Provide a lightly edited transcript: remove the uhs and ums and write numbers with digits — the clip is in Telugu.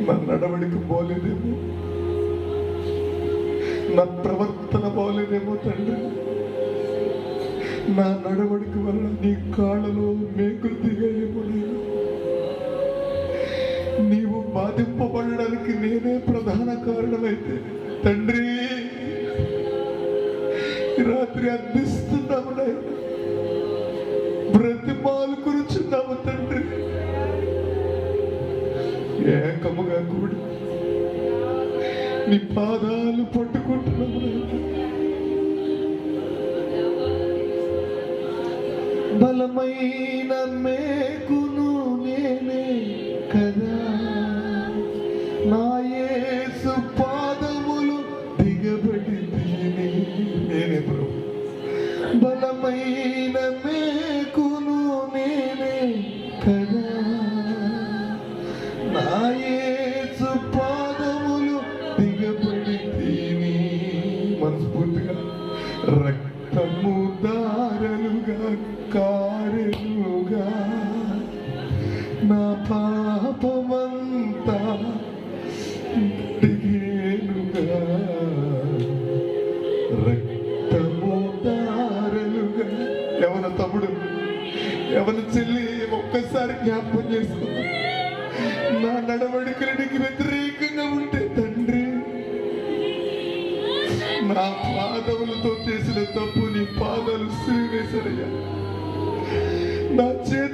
నా నడవడికి బాగోలేదేమో, నా ప్రవర్తన బాగోలేదేమో తండ్రి. నా నడవడికి వల్ల నీ కాళ్ళలో మేకులు దిగాయేమో. నీవు బాధింపబడడానికి నేనే ప్రధాన కారణమైతే తండ్రి, రాత్రి అందిస్తున్నాము నాయన, బ్రతిమాలు కూర్చున్నాము తండ్రి. ఏకముగా కూడి నీ పాదాలు పట్టుకుంటున్నాము నాయన. బలమైన మేకును నేనే కదా, నా యేసు పాదములు దిగబడి నేనే ప్రభు. బలమైన మేకును నేనే కదా, నా యేసు పాదములు దిగబడి తిని. మనస్ఫూర్తిగా రక్తము దారలుగా కారెలుగా నా పాపమంతా దిగేనుగా, రక్తము దారలుగా. ఎవరి తమ్ముడు, ఎవరి చెల్లి ఒక్కసారి జ్ఞాపకం చేసుకున్నా, నా నడవడికలనికి వ్యతిరేకంగా ఉంటే తండ్రి, నా పాదములతో చేసిన తప్పు నీ పాదాలు సిలువేశారయ్యా. నా చేతులు